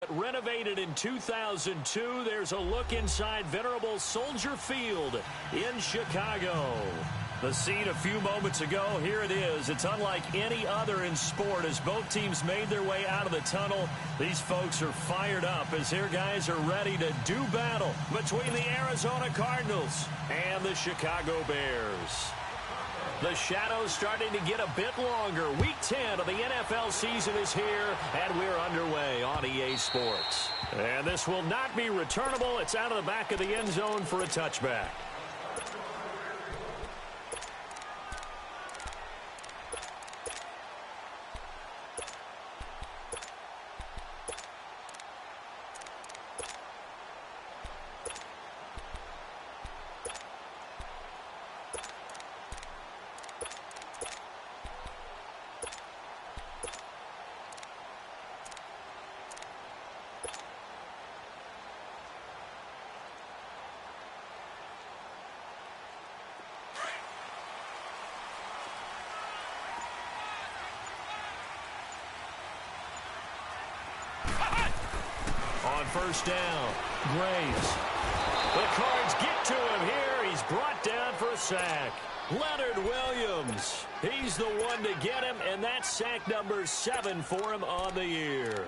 renovated in 2002. There's a look inside venerable Soldier Field in Chicago. The scene a few moments ago, here it is. It's unlike any other in sport as both teams made their way out of the tunnel. These folks are fired up as their guys are ready to do battle between the Arizona Cardinals and the Chicago Bears. The shadow's starting to get a bit longer. Week 10 of the NFL season is here, and we're underway on EA Sports. And this will not be returnable. It's out of the back of the end zone for a touchback. On first down, Graves. The Cards get to him here. He's brought down for a sack. Leonard Williams. He's the one to get him, and that's sack number 7 for him on the year.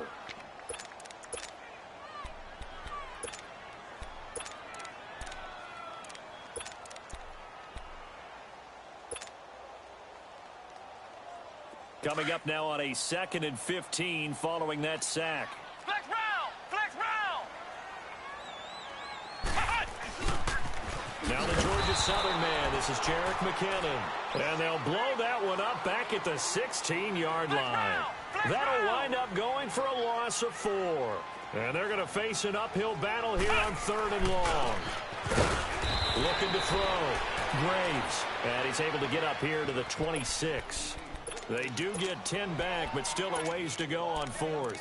Coming up now on a 2nd and 15 following that sack. Flex round! Flex round! Now the Georgia Southern man. This is Jerick McKinnon. And they'll blow that one up back at the 16-yard line. That'll wind up going for a loss of 4. And they're going to face an uphill battle here on 3rd and long. Looking to throw. Graves. And he's able to get up here to the 26. They do get 10 back, but still a ways to go on 4th.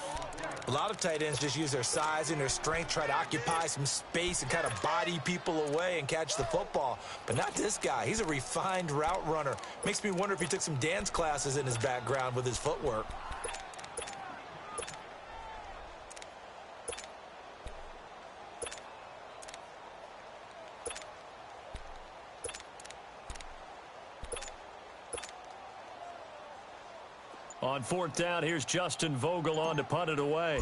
A lot of tight ends just use their size and their strength, try to occupy some space and kind of body people away and catch the football. But not this guy. He's a refined route runner. Makes me wonder if he took some dance classes in his background with his footwork. On 4th down, here's Justin Vogel on to punt it away.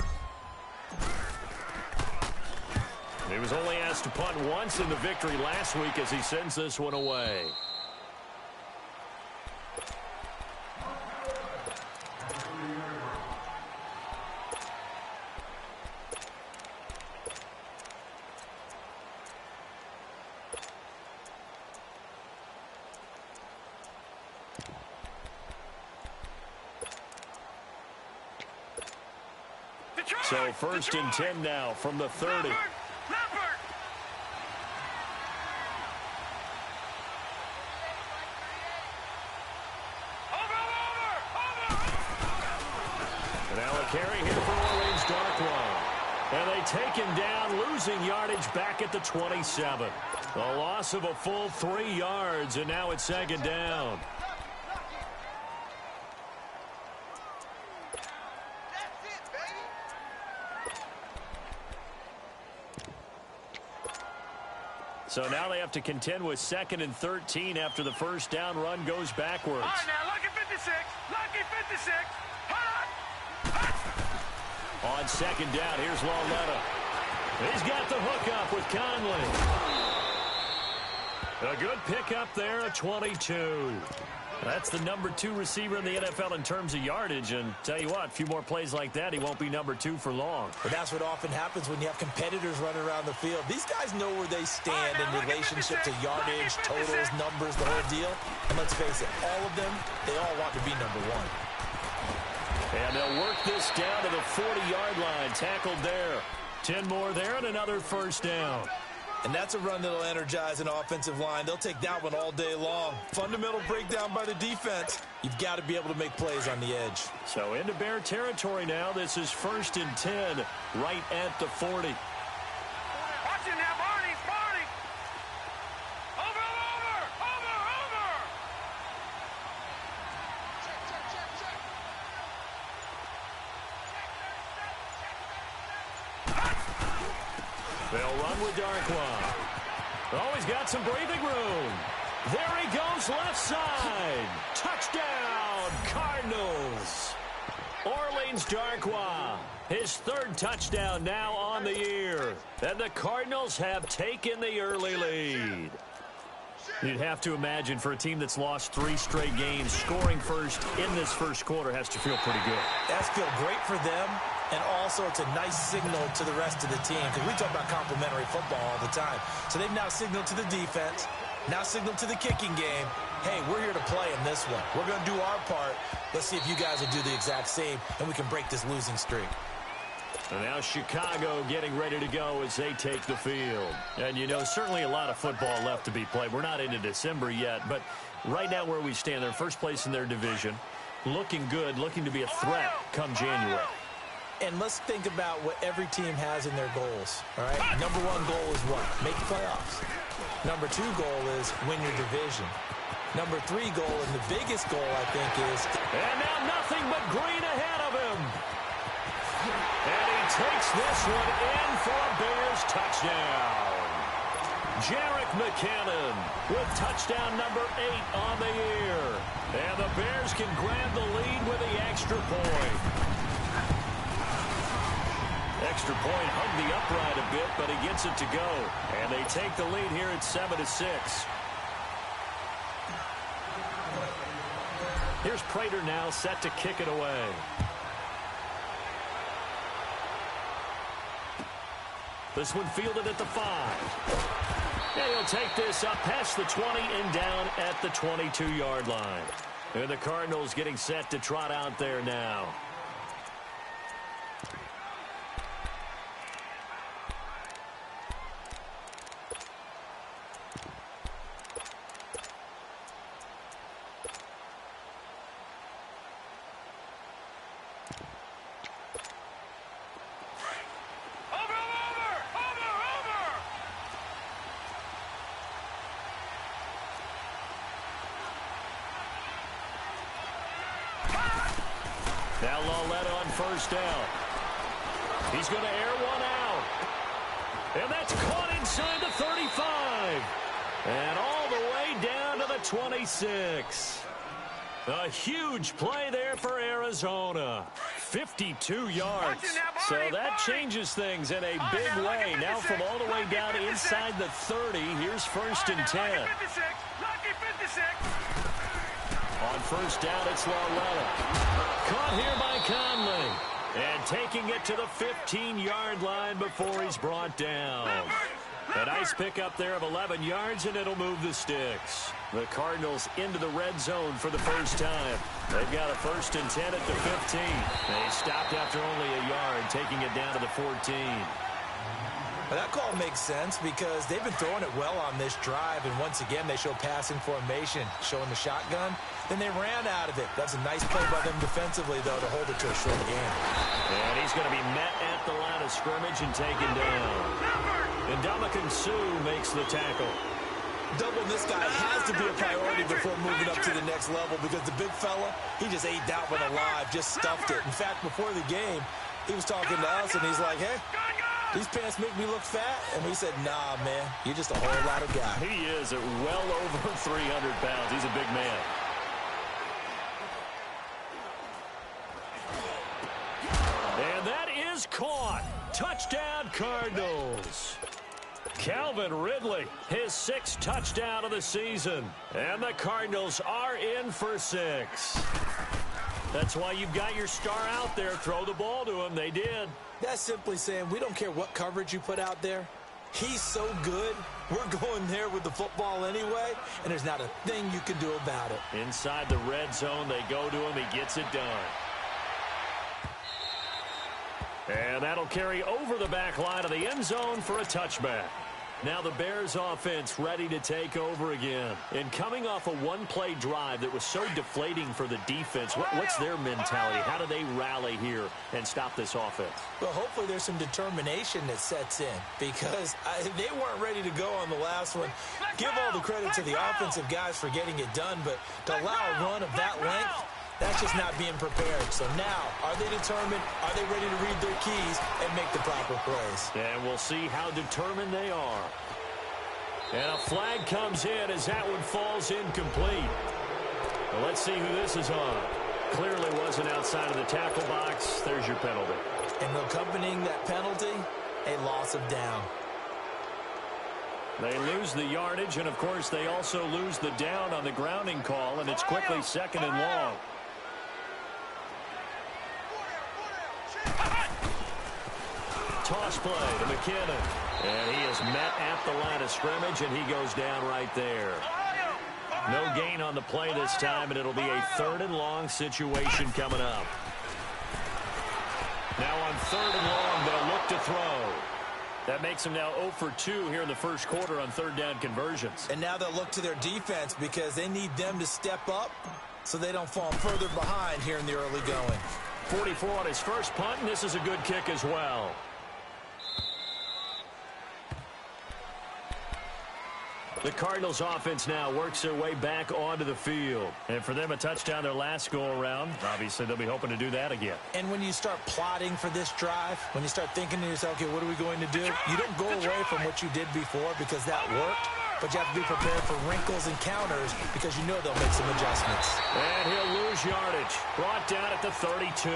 He was only asked to punt once in the victory last week as he sends this one away. So 1st and 10 now from the 30. Now a carry here for Orleans Darkwa. And they take him down, losing yardage back at the 27. A loss of a full 3 yards, and now it's 2nd down. So now they have to contend with 2nd and 13 after the first down run goes backwards. All right, now, lucky 56. Lucky 56. On 2nd down, here's Lauletta. He's got the hook up with Conley. A good pickup there at 22. That's the number 2 receiver in the NFL in terms of yardage. And tell you what, a few more plays like that, he won't be number 2 for long. But that's what often happens when you have competitors running around the field. These guys know where they stand in relationship to yardage, totals, numbers, the whole deal. And let's face it, all of them, they all want to be number 1. And they'll work this down to the 40-yard line. Tackled there. 10 more there and another first down. And that's a run that'll energize an offensive line. They'll take that one all day long. Fundamental breakdown by the defense. You've got to be able to make plays on the edge. So into Bear territory now. This is 1st and 10 right at the 40. Watch it now, Barney. Barney. Over. They'll run with Darkwa. Oh, he's got some breathing room. There he goes, left side. Touchdown, Cardinals. Orleans Darkwa, his third touchdown now on the year. And the Cardinals have taken the early lead. You'd have to imagine for a team that's lost 3 straight games, scoring first in this first quarter has to feel pretty good. That's feel great for them, and also it's a nice signal to the rest of the team because we talk about complimentary football all the time. So they've now signaled to the defense, now signaled to the kicking game, hey, we're here to play in this one. We're going to do our part. Let's see if you guys will do the exact same, and we can break this losing streak. And now Chicago getting ready to go as they take the field. And, you know, certainly a lot of football left to be played. We're not into December yet, but right now where we stand, they're first place in their division, looking good, looking to be a threat come January. And let's think about what every team has in their goals, all right? Number 1 goal is what? Make the playoffs. Number 2 goal is win your division. Number 3 goal, and the biggest goal, I think, is... And now nothing but green ahead of him. And he takes this one in for a Bears touchdown. Jerick McKinnon with touchdown number 8 on the year. And the Bears can grab the lead with the extra point. Extra point hugged the upright a bit, but he gets it to go. And they take the lead here at 7-6. Here's Prater now set to kick it away. This one fielded at the 5. And he'll take this up past the 20 and down at the 22-yard line. And the Cardinals getting set to trot out there now. Now Loletta on first down. He's going to air one out. And that's caught inside the 35. And all the way down to the 26. A huge play there for Arizona. 52 yards. So that changes things in a big way. Now from all the way down inside the 30, here's first and 10. Lucky 56. On first down, it's Loletta. Caught here by Conley. And taking it to the 15-yard line before he's brought down. A nice pickup there of 11 yards, and it'll move the sticks. The Cardinals into the red zone for the first time. They've got a first and 10 at the 15. They stopped after only a yard, taking it down to the 14. Well, that call makes sense because they've been throwing it well on this drive, and once again they show passing formation, showing the shotgun. Then they ran out of it. That's a nice play by them defensively, though, to hold it to a short game. And he's going to be met at the line of scrimmage and taken down. And Ndamukong Suh makes the tackle. Doubling this guy has to be a priority before moving up to the next level because the big fella, he just ate that one alive, just stuffed it. In fact, before the game, he was talking to us, and he's like, hey, these pants make me look fat. And we said, nah, man, you're just a whole lot of guy. He is at well over 300 pounds. He's a big man. And that is caught. Touchdown, Cardinals. Calvin Ridley, his 6th touchdown of the season. And the Cardinals are in for 6. That's why you've got your star out there. Throw the ball to him. They did. That's simply saying we don't care what coverage you put out there. He's so good. We're going there with the football anyway, and there's not a thing you can do about it. Inside the red zone, they go to him. He gets it done. And that'll carry over the back line of the end zone for a touchback. Now the Bears offense ready to take over again. And coming off a one-play drive that was so deflating for the defense, what's their mentality? How do they rally here and stop this offense? Well, hopefully there's some determination that sets in because they weren't ready to go on the last one. Give all the credit to the offensive guys for getting it done, but to allow a run of that length, That's just not being prepared. So now, are they determined? Are they ready to read their keys and make the proper plays? And we'll see how determined they are. And a flag comes in as that one falls incomplete. Well, let's see who this is on. Clearly wasn't outside of the tackle box. There's your penalty. And accompanying that penalty, a loss of down. They lose the yardage, and, of course, they also lose the down on the grounding call, and it's quickly second and long. Toss play to McKinnon. And he is met at the line of scrimmage, and he goes down right there. No gain on the play this time, and it'll be a third and long situation coming up. Now on third and long, they'll look to throw. That makes them now 0 for 2 here in the first quarter on third down conversions. And now they'll look to their defense because they need them to step up so they don't fall further behind here in the early going. 44 on his first punt, and this is a good kick as well. The Cardinals offense now works their way back onto the field. And for them, a touchdown their last go-around. Obviously, they'll be hoping to do that again. And when you start plotting for this drive, when you start thinking to yourself, okay, what are we going to do? You don't go away from what you did before because that worked, but you have to be prepared for wrinkles and counters because you know they'll make some adjustments. And he'll lose yardage. Brought down at the 32.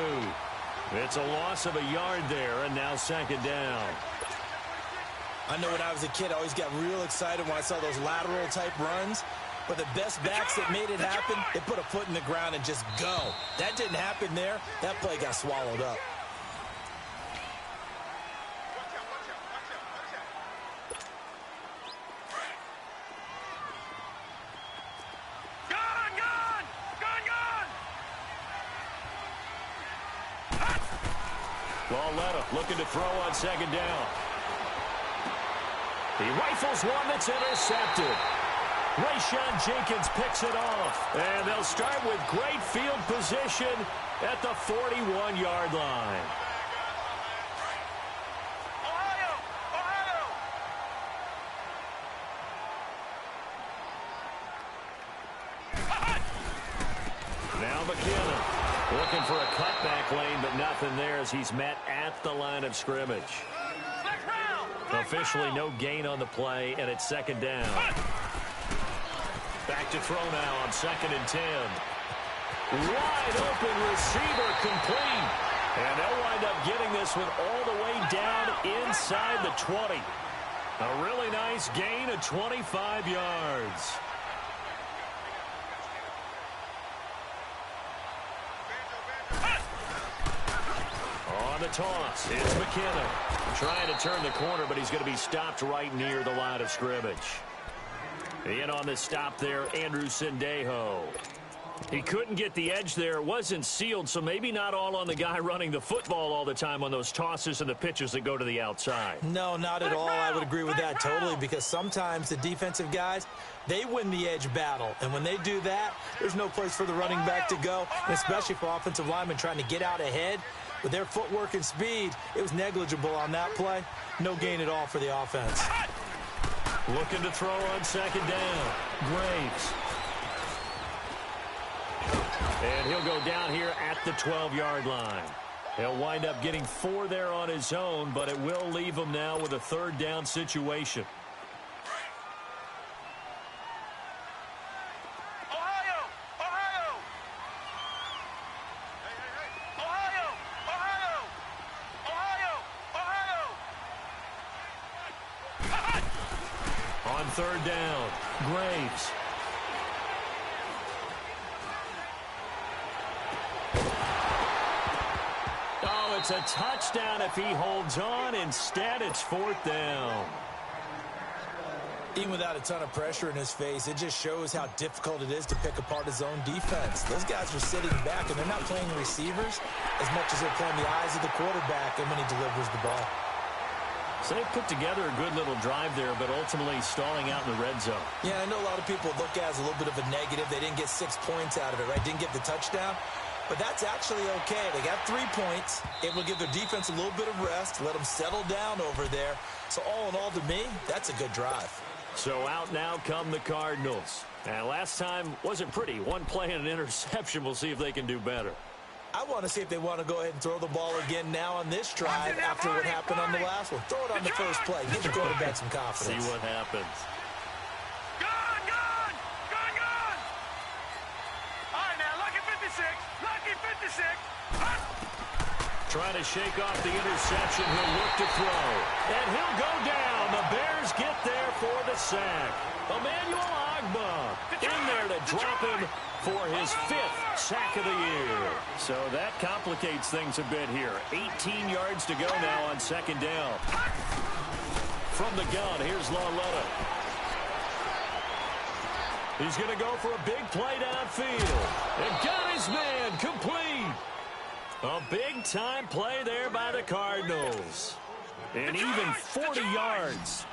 It's a loss of a yard there, and now second down. I know when I was a kid, I always got real excited when I saw those lateral-type runs. But the best backs that made it happen, they put a foot in the ground and just go. That didn't happen there. That play got swallowed up. Walletta looking to throw on second down. He rifles one that's intercepted. Rayshon Jenkins picks it off. And they'll start with great field position at the 41-yard line. Now McKinnon looking for a cutback lane, but nothing there as he's met at the line of scrimmage. Officially no gain on the play, and it's second down. Back to throw now on 2nd and 10. Wide open receiver complete. And they'll wind up getting this one all the way down inside the 20. A really nice gain of 25 yards. On the toss, it's McKinnon. Trying to turn the corner, but he's going to be stopped right near the line of scrimmage. In on the stop there, Andrew Sendejo. He couldn't get the edge there. It wasn't sealed, so maybe not all on the guy running the football all the time on those tosses and the pitches that go to the outside. No, not at all. I would agree with that totally because sometimes the defensive guys, they win the edge battle. And when they do that, there's no place for the running back to go, and especially for offensive linemen trying to get out ahead. With their footwork and speed, it was negligible on that play. No gain at all for the offense. Looking to throw on second down. Graves. And he'll go down here at the 12-yard line. He'll wind up getting 4 there on his own, but it will leave him now with a third down situation. On third down, Graves. Oh, it's a touchdown if he holds on. Instead, it's 4th down. Even without a ton of pressure in his face, it just shows how difficult it is to pick apart his own defense. Those guys are sitting back, and they're not playing receivers as much as they're playing the eyes of the quarterback and when he delivers the ball. So they put together a good little drive there, but ultimately stalling out in the red zone. Yeah, I know a lot of people look at it as a little bit of a negative. They didn't get 6 points out of it, right? Didn't get the touchdown. But that's actually okay. They got 3 points. It will give their defense a little bit of rest, let them settle down over there. So all in all, to me, that's a good drive. So out now come the Cardinals. And last time wasn't pretty. One play and an interception. We'll see if they can do better. I want to see if they want to go ahead and throw the ball again now on this drive after what happened on the last one. Throw it on the first play. Give the quarterback some confidence. See what happens. Gone! All right, now, lucky 56. Trying to shake off the interception. He'll look to throw. And he'll go down. The Bears get there for the sack. Emmanuel Ogbah in there to drop him for his 5th sack of the year. So that complicates things a bit here. 18 yards to go now on second down. From the gun, here's Lauletta. He's going to go for a big play downfield. And got his man complete. A big-time play there by the Cardinals. And even 40 yards.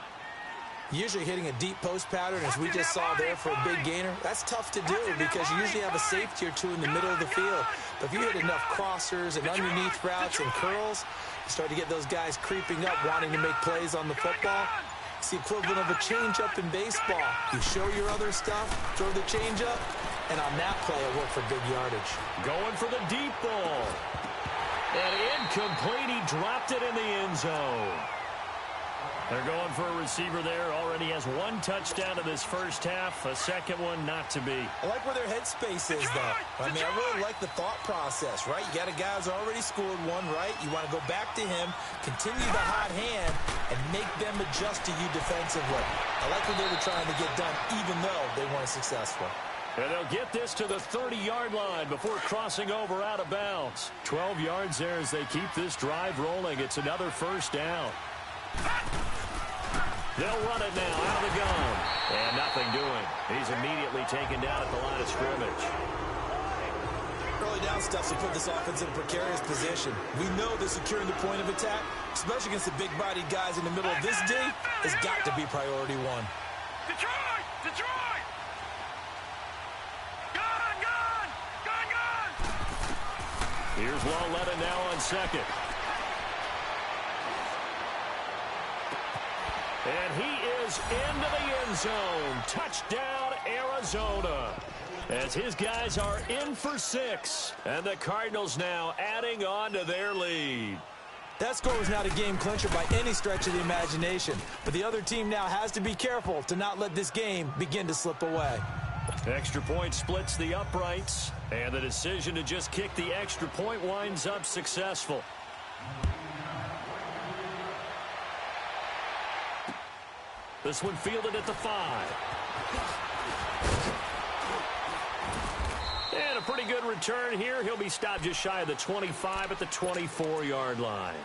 Usually hitting a deep post pattern, as we just saw there for a big gainer, that's tough to do because you usually have a safety or two in the middle of the field. But if you hit enough crossers and underneath routes and curls, you start to get those guys creeping up, wanting to make plays on the football. It's the equivalent of a changeup in baseball. You show your other stuff, throw the changeup, and on that play, it worked for big yardage. Going for the deep ball. And incomplete. He dropped it in the end zone. They're going for a receiver there. Already has 1 touchdown in this first half. A second one not to be. I like where their headspace is, though. I mean, I really like the thought process, right? You got a guy who's already scored one, right? You want to go back to him, continue the hot hand, and make them adjust to you defensively. I like what they were trying to get done, even though they weren't successful. And they'll get this to the 30-yard line before crossing over out of bounds. 12 yards there as they keep this drive rolling. It's another first down. They'll run it now out of the gun. And nothing doing. He's immediately taken down at the line of scrimmage. Early down stuff to put this offense in a precarious position. We know that securing the point of attack, especially against the big-bodied guys in the middle of this D, has got to be priority one. Detroit! Here's Lauletta now on second. And he is into the end zone. Touchdown, Arizona. As his guys are in for 6. And the Cardinals now adding on to their lead. That score was not a game clincher by any stretch of the imagination. But the other team now has to be careful to not let this game begin to slip away. Extra point splits the uprights. And the decision to just kick the extra point winds up successful. This one fielded at the 5. And a pretty good return here. He'll be stopped just shy of the 25 at the 24-yard line.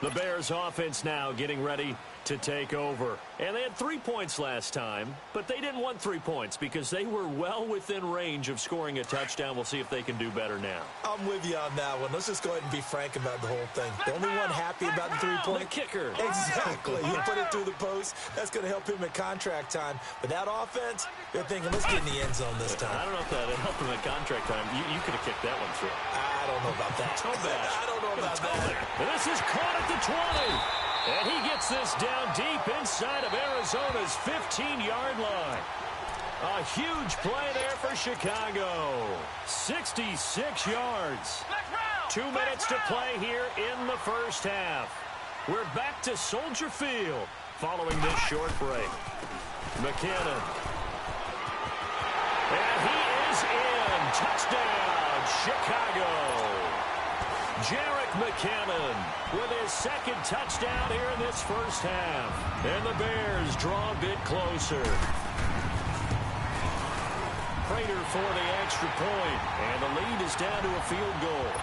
The Bears offense now getting ready to take over. And they had 3 points last time, but they didn't want 3 points because they were well within range of scoring a touchdown. We'll see if they can do better now. I'm with you on that one. Let's just go ahead and be frank about the whole thing. The only one happy about the 3-point. The kicker. Exactly. You put it through the post. That's going to help him at contract time. But that offense, they're thinking, let's get in the end zone this time. I don't know if that helped him at contract time. You could have kicked that one through. I don't know about that. I don't know about that. And this is caught at the 20. And he gets this down deep inside of Arizona's 15-yard line. A huge play there for Chicago. 66 yards. 2 minutes to play here in the first half. We're back to Soldier Field following this short break. McKinnon. And he is in. Touchdown, Chicago. Jarek McKinnon with his 2nd touchdown here in this first half. And the Bears draw a bit closer. Prater for the extra point. And the lead is down to a field goal.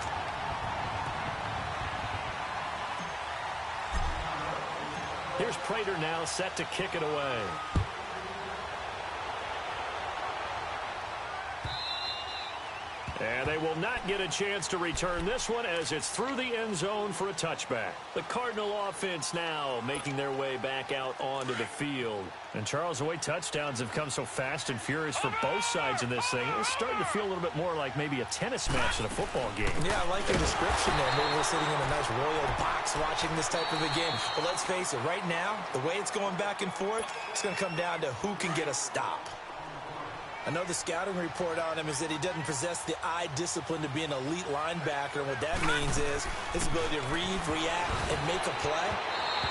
Here's Prater now set to kick it away. And they will not get a chance to return this one as it's through the end zone for a touchback. The Cardinal offense now making their way back out onto the field. And Charles, the way touchdowns have come so fast and furious for both sides in this thing, it's starting to feel a little bit more like maybe a tennis match than a football game. Yeah, I like your description there. Maybe we're sitting in a nice royal box watching this type of a game. But let's face it, right now, the way it's going back and forth, it's going to come down to who can get a stop. I know the scouting report on him is that he doesn't possess the eye discipline to be an elite linebacker. And what that means is his ability to read, react, and make a play.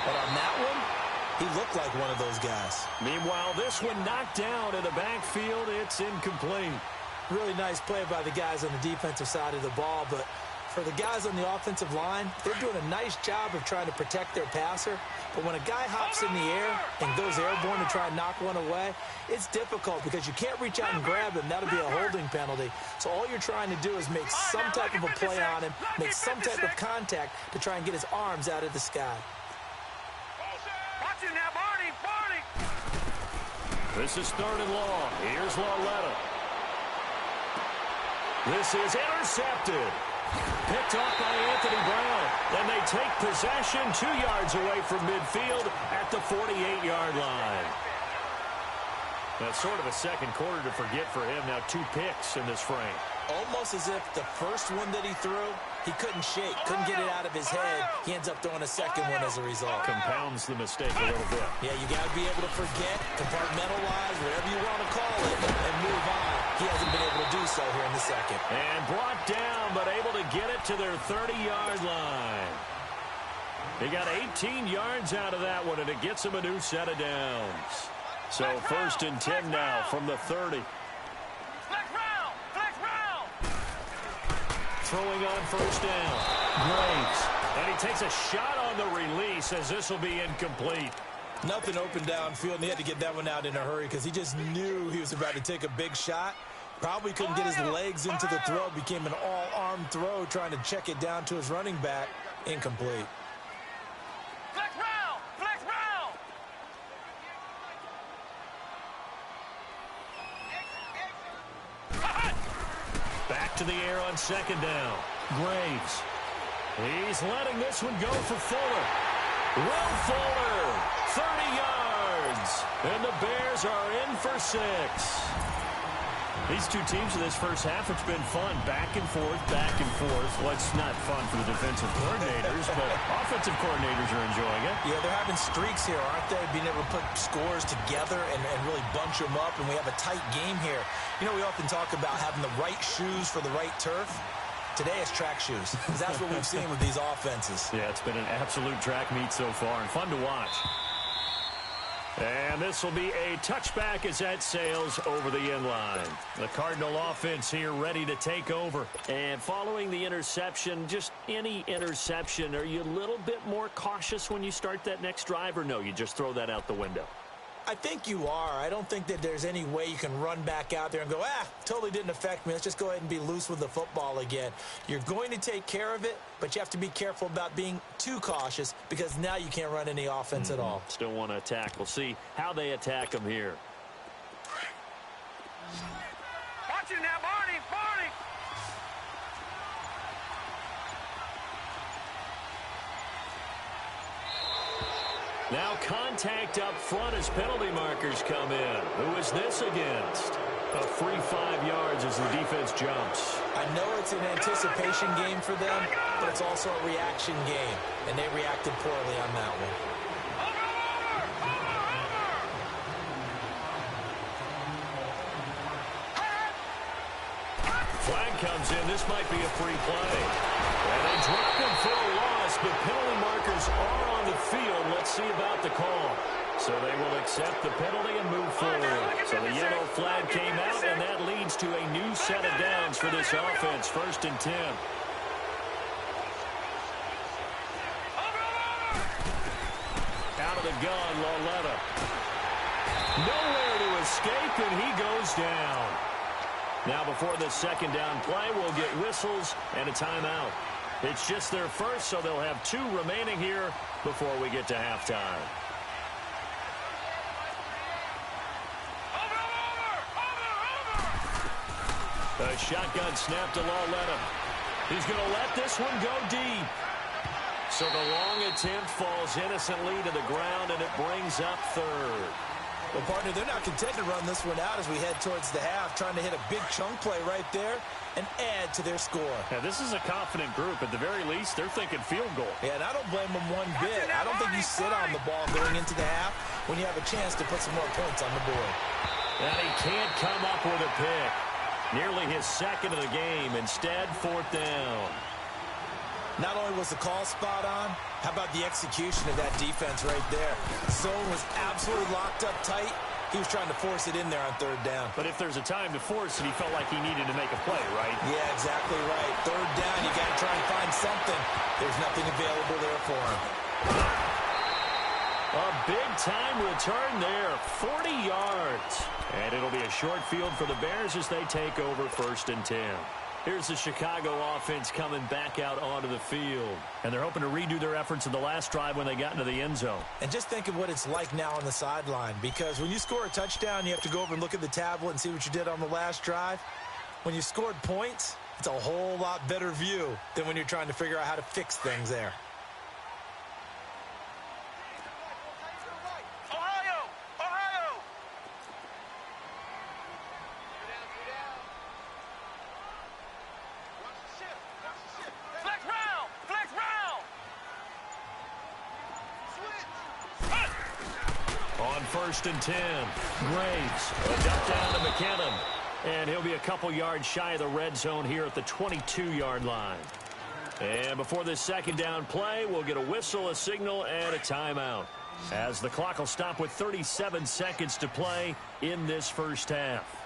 But on that one, he looked like one of those guys. Meanwhile, this one knocked down in the backfield. It's incomplete. Really nice play by the guys on the defensive side of the ball, but for the guys on the offensive line, they're doing a nice job of trying to protect their passer. But when a guy hops in the air and goes airborne to try and knock one away, it's difficult because you can't reach out and grab him. That'll be a holding penalty. So all you're trying to do is make some type of a play on him, make some type of contact to try and get his arms out of the sky. Watch it now, Barney! This is 3rd and long. Here's Lauletta. This is intercepted. Picked off by Anthony Brown. Then they take possession 2 yards away from midfield at the 48-yard line. That's sort of a second quarter to forget for him. Now 2 picks in this frame. Almost as if the first one that he threw, he couldn't shake, couldn't get it out of his head. He ends up throwing a second one as a result. Compounds the mistake a little bit. Yeah, you got to be able to forget, compartmentalize, whatever you want to call it, and move on. He hasn't been able to do so here in the second. And brought down, but able to get it to their 30-yard line. He got 18 yards out of that one, and it gets him a new set of downs. So 1st and 10 now from the 30. Throwing on 1st down. Graves. And he takes a shot on the release as this will be incomplete. Nothing open downfield, and he had to get that one out in a hurry because he just knew he was about to take a big shot. Probably couldn't get his legs into the throw. Became an all-arm throw trying to check it down to his running back. Incomplete. Flex round! Flex round! Back to the air on 2nd down. Graves. He's letting this one go for Fuller. Will Fuller, 30 yards. And the Bears are in for 6. These two teams in this first half, it's been fun. Back and forth, back and forth. Well, it's not fun for the defensive coordinators, but offensive coordinators are enjoying it. Yeah, they're having streaks here, aren't they? Being able to put scores together and really bunch them up, and we have a tight game here. You know, we often talk about having the right shoes for the right turf. Today it's track shoes, because that's what we've seen with these offenses. Yeah, it's been an absolute track meet so far, and fun to watch. And this will be a touchback as that sails over the end line. The Cardinal offense here ready to take over. And following the interception, just any interception, are you a little bit more cautious when you start that next drive, or no, you just throw that out the window? I think you are. I don't think that there's any way you can run back out there and go, totally didn't affect me. Let's just go ahead and be loose with the football again. You're going to take care of it, but you have to be careful about being too cautious because now you can't run any offense at all. Still want to attack. We'll see how they attack them here. Watch it now, Barney! Barney! Now contact up front as penalty markers come in. Who is this against? A free 5 yards as the defense jumps. I know it's an anticipation game for them, but it's also a reaction game, and they reacted poorly on that one. Flag comes in. This might be a free play. And they drop him for a loss, but penalty markers are on the field. Let's see about the call. So they will accept the penalty and move forward. So the yellow flag came out, and that leads to a new set of downs for this offense. 1st and 10. Out of the gun, Lauletta. Nowhere to escape, and he goes down. Now before the 2nd down play, we'll get whistles and a timeout. It's just their first, so they'll have 2 remaining here before we get to halftime. A shotgun snap to Lauletta. He's going to let this one go deep. So the long attempt falls innocently to the ground, and it brings up 3rd. Well, partner, they're not content to run this one out as we head towards the half, trying to hit a big chunk play right there and add to their score. Yeah, this is a confident group. At the very least, they're thinking field goal. Yeah, and I don't blame them one bit. I don't think you sit on the ball going into the half when you have a chance to put some more points on the board. And he can't come up with a pick. Nearly his second of the game. Instead, 4th down. Not only was the call spot on, how about the execution of that defense right there? Zone was absolutely locked up tight. He was trying to force it in there on 3rd down. But if there's a time to force it, he felt like he needed to make a play, right? Yeah, exactly right. 3rd down, you got to try and find something. There's nothing available there for him. A big-time return there, 40 yards. And it'll be a short field for the Bears as they take over 1st and 10. Here's the Chicago offense coming back out onto the field. And they're hoping to redo their efforts in the last drive when they got into the end zone. And just think of what it's like now on the sideline, because when you score a touchdown, you have to go over and look at the tablet and see what you did on the last drive. When you scored points, it's a whole lot better view than when you're trying to figure out how to fix things there. On 1st and 10, Graves, a dump down to McKinnon, and he'll be a couple yards shy of the red zone here at the 22-yard line. And before this 2nd down play, we'll get a whistle, a signal, and a timeout, as the clock will stop with 37 seconds to play in this 1st half.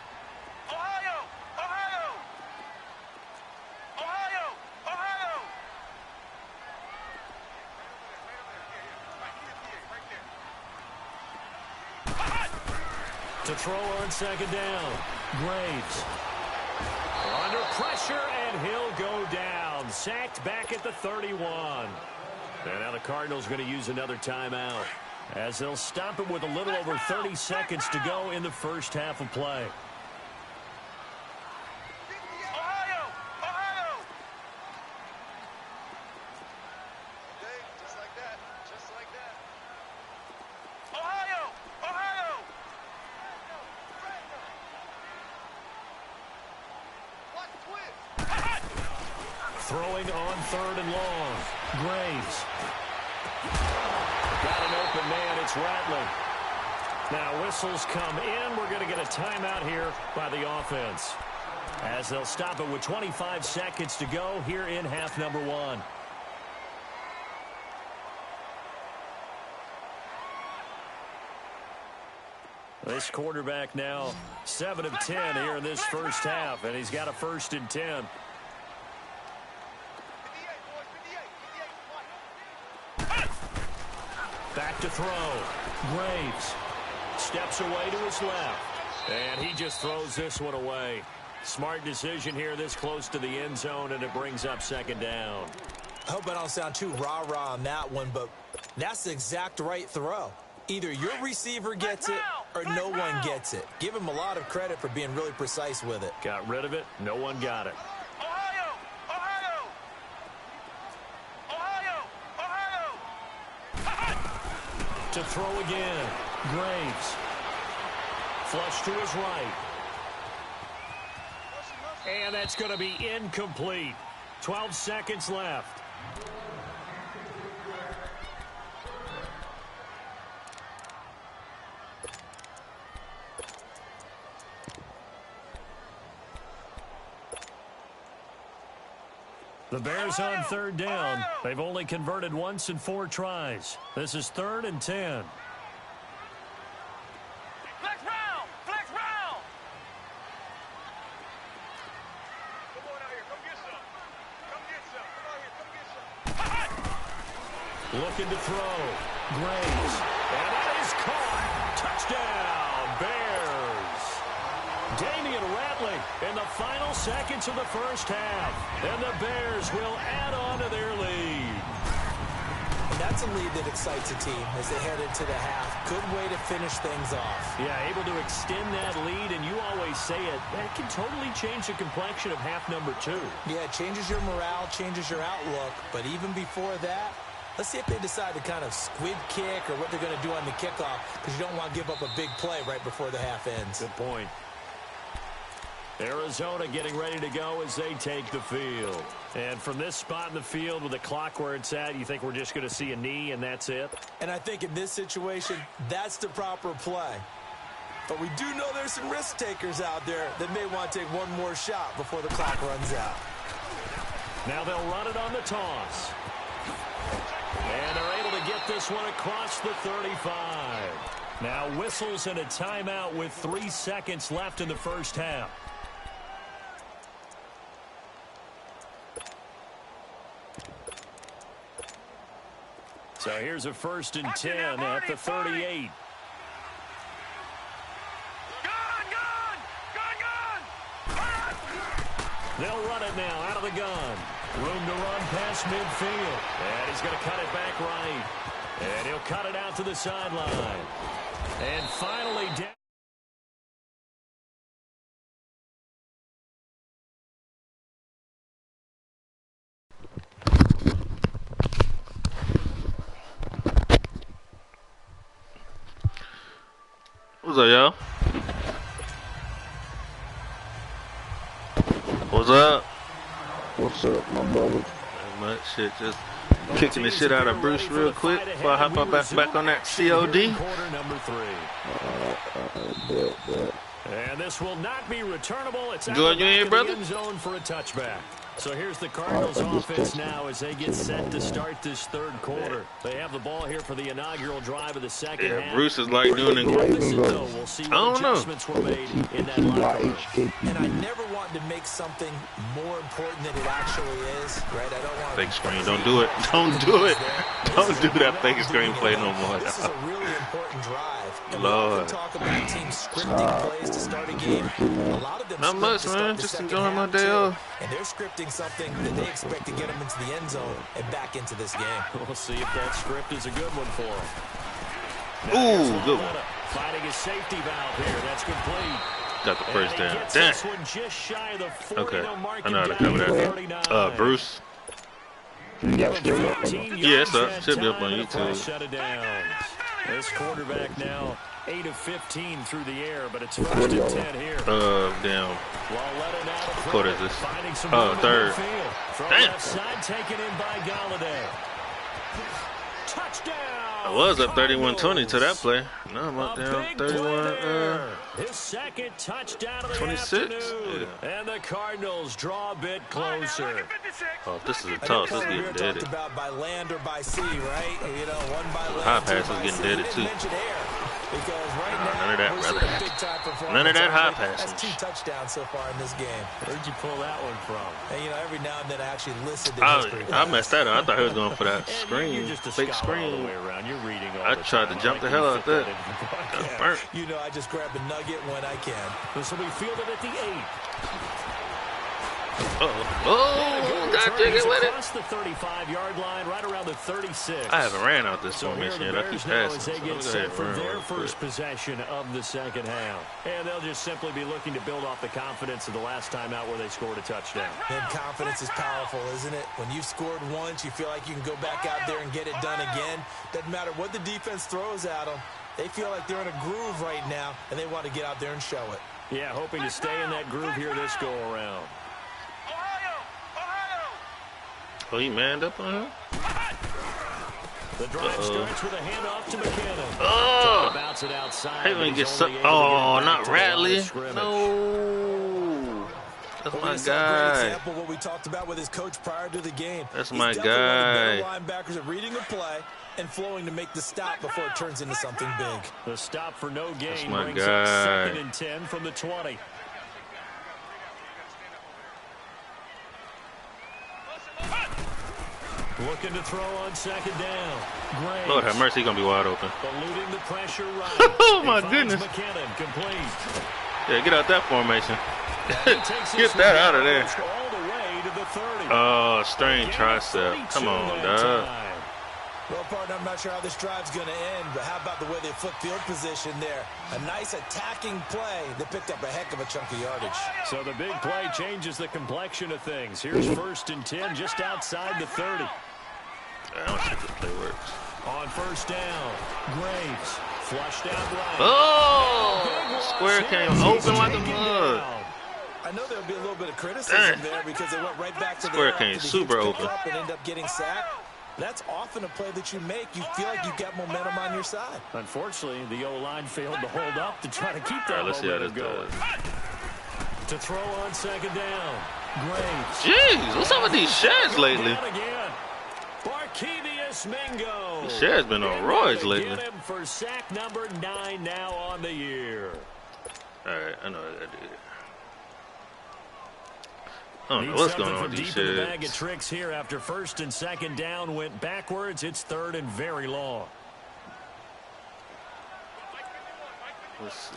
To throw on 2nd down, Graves. Under pressure, and he'll go down. Sacked back at the 31. And now the Cardinals going to use another timeout, as they'll stop it with a little over 30 seconds to go in the 1st half of play. Throwing on 3rd and long. Graves. Got an open man. It's Rattling. Now whistles come in. We're going to get a timeout here by the offense, as they'll stop it with 25 seconds to go here in half number 1. This quarterback now 7 of 10 here in this 1st half, and he's got a 1st and 10. Back to throw. Graves steps away to his left, and he just throws this one away. Smart decision here this close to the end zone, and it brings up 2nd down. I hope I don't sound too rah-rah on that one, but that's the exact right throw. Either your receiver gets it or no one gets it. Give him a lot of credit for being really precise with it. Got rid of it. No one got it. To throw again. Graves. Flush to his right. And that's going to be incomplete. 12 seconds left. The Bears on 3rd down. They've only converted once in 4 tries. This is 3rd and 10. Flex round! Flex round! Come on out here. Come get some. Come get some. Come out here. Come get some. Looking to throw. Graves. And that is caught. Touchdown, Bears. Damian Rattling in the final seconds of the 1st half. And the Bears will add on to their lead. And that's a lead that excites a team as they head into the half. Good way to finish things off. Yeah, able to extend that lead, and you always say it, that can totally change the complexion of half number 2. Yeah, it changes your morale, changes your outlook. But even before that, let's see if they decide to kind of squib kick or what they're going to do on the kickoff, because you don't want to give up a big play right before the half ends. Good point. Arizona getting ready to go as they take the field. And from this spot in the field with the clock where it's at, you think we're just going to see a knee and that's it? And I think in this situation, that's the proper play. But we do know there's some risk takers out there that may want to take one more shot before the clock runs out. Now they'll run it on the toss. And they're able to get this one across the 35. Now whistles and a timeout with 3 seconds left in the first half. So here's a 1st and 10 at the 38. They'll run it now out of the gun. Room to run past midfield. And he's going to cut it back right. And he'll cut it out to the sideline. And finally down. What's up, y'all? What's up? What's up, my brother? Not much. Shit, just kicking the shit out of Bruce real quick before I hop on back on that COD. Quarter number 3. And this will not be returnable. It's out of the end zone for a touchback. So here's the Cardinals offense now as they get set to start this 3rd quarter. They have the ball here for the inaugural drive of the second half. Bruce is like doing it. We'll see what adjustments were made in that locker room. And I never wanted to make something more important than it actually is, right? I don't want fake screen. Don't do it. Don't do it. Don't do that fake screen play no more. This is a really important drive. And Lord. we talk about teams scripting plays to start a game. A lot of them not much, man. Just enjoying my day off. And they're scripting something that they expect to get them into the end zone and back into this game. We'll see if that script is a good one for them. Ooh, good one. Fighting a safety valve here. That's complete. Got the first down. Damn. Okay. I know how to cover that. Bruce. Yeah, it's up. Should be up on YouTube. Shut it down. This quarterback now 8 of 15 through the air, but it's 1st and 10 here. Damn. What quarter is this? Oh, 3rd. Damn. Side taken in by Galladay. Touchdown. I was up 31-20 to that play. Now I'm up down 31. His 2nd touchdown of the 26. afternoon. Yeah. And the Cardinals draw a bit closer. Oh, this is a toss. Let's get deaded. About by land or by sea, right? You know, one by land. High pass is getting deaded too. Because right now, none of that, brother. None of that high passing. That's 2 touchdowns so far in this game. Where'd you pull that one from? And, you know, every now and then I actually listen to I messed that up. I thought he was going for that screen, fake screen. You're reading all I tried to jump the hell out of that. Got burnt. You know, I just grab a nugget when I can. This will be fielded at the 8. Got jiggy with it. Across the 35-yard line, right around the 36. I haven't ran out this formation yet. I keep passing. As they get set for their first possession of the second half. And they'll just simply be looking to build off the confidence of the last time out where they scored a touchdown. And confidence is powerful, isn't it? When you've scored once, you feel like you can go back out there and get it done again. Doesn't matter what the defense throws at them. They feel like they're in a groove right now, and they want to get out there and show it. Yeah, hoping to stay in that groove here this go-around. Oh, he manned up on him? The drive starts with a handoff to McKinnon. Oh! Bounce it outside. Hey, when get some. Oh, not Radley. No. That's my guy. Example what we talked about with his coach prior to the game. That's my guy. Linebackers are reading a play and flowing to make the stop before it turns into something big. The stop for no gain. That's my brings guy. Up 2nd and 10 from the 20. Looking to throw on 2nd down. Graves. Lord have mercy, he's going to be wide open. Eluding the pressure right. Oh, my goodness. McKinnon complete. Yeah, get out that formation. Get that out of there. All the way to the 30. Oh, strained tricep. Come on, dog. Well, partner, I'm not sure how this drive's going to end, but how about the way they flip field position there? A nice attacking play that picked up a heck of a chunk of yardage. So the big play changes the complexion of things. Here's 1st and 10 just outside the 30. I don't think this play works. On 1st down, Graves flushed out right. Oh! Square came open like a mug. I know there'll be a little bit of criticism there because they went right back to Square the came super open. And ended up getting sacked. That's often a play that you make. You feel like you've got momentum on your side. Unfortunately, the O-line failed to hold up to try to keep that momentum going. To throw on second down. Great. Jeez, what's up with these shares lately? Barkevious Mingo. The shares been on roids lately. Get him for sack number 9 now on the year. All right, I know I gotta do it. I don't know what's going on with these shares. The bag of tricks here after first and second down went backwards. It's third and very long. Let's see.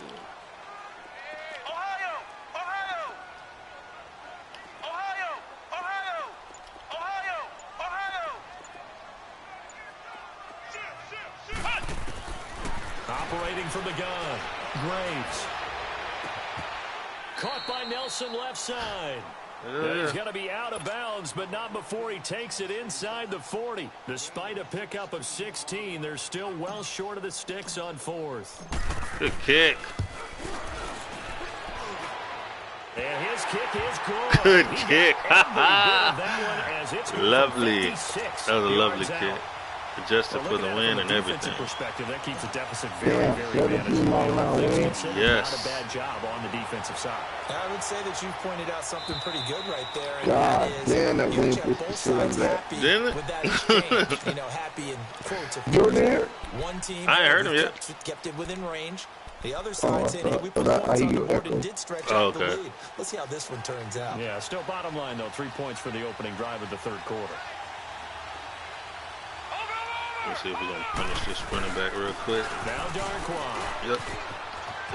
Operating from the gun. Great. Caught by Nelson left side. He's going to be out of bounds, but not before he takes it inside the 40. Despite a pickup of 16, they're still well short of the sticks on fourth. Good kick. And his kick is good. Good kick. Lovely. That was a lovely kick. Adjusted for the win and everything. Perspective, that keeps the deficit very, very manageable. Yes. Not a bad job on the defensive side. I would say that you've pointed out something pretty good right there. And God that is, damn, that you win check both sides happy with that exchange. You know, happy in quotes. You're there. One team I ain't heard him yet. kept it within range. The other side saying, hey, we put points on the board and did stretch out the lead. Let's see how this one turns out. Yeah, still bottom line, though. 3 points for the opening drive of the third quarter. Let's see if we're going to finish this running back real quick. Now Darquan. Yep.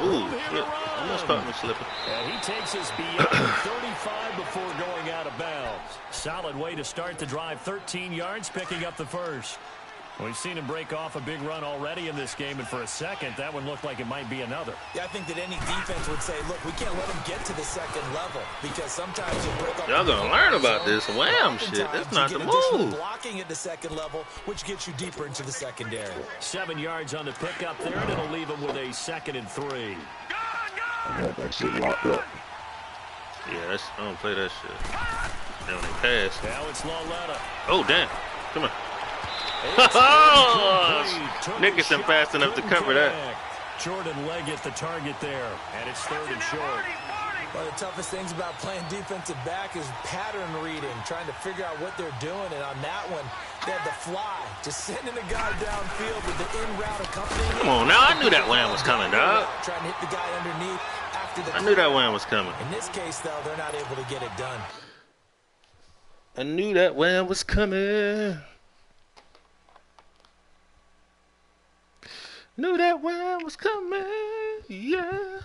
Ooh, shit. Almost caught me slipping. And he takes us beyond 35 before going out of bounds. Solid way to start the drive. 13 yards, picking up the first. We've seen him break off a big run already in this game, and for a second, that one looked like it might be another. Yeah, I think that any defense would say, look, we can't let him get to the second level because sometimes you break up. Y'all gonna learn about this wham shit. That's not the move. Blocking at the second level, which gets you deeper into the secondary. 7 yards on the pickup there, and it'll leave him with a 2nd and 3. I got that shit locked up. Yeah, I don't play that shit. Then when they pass. Now it's Loletta. Oh, damn. Come on. Nickerson fast enough to cover that. Jordan Leggett the target there, and it's 3rd and short. One of the toughest things about playing defensive back is pattern reading, trying to figure out what they're doing. And on that one, they had the fly, just sending a guy downfield with the in-route accompanying. Come on, now I knew that wham was coming, dog. Trying to hit the guy underneath after the. I knew that wham was coming. In this case, though, they're not able to get it done. I knew that wham was coming. Knew that wham was coming, yeah.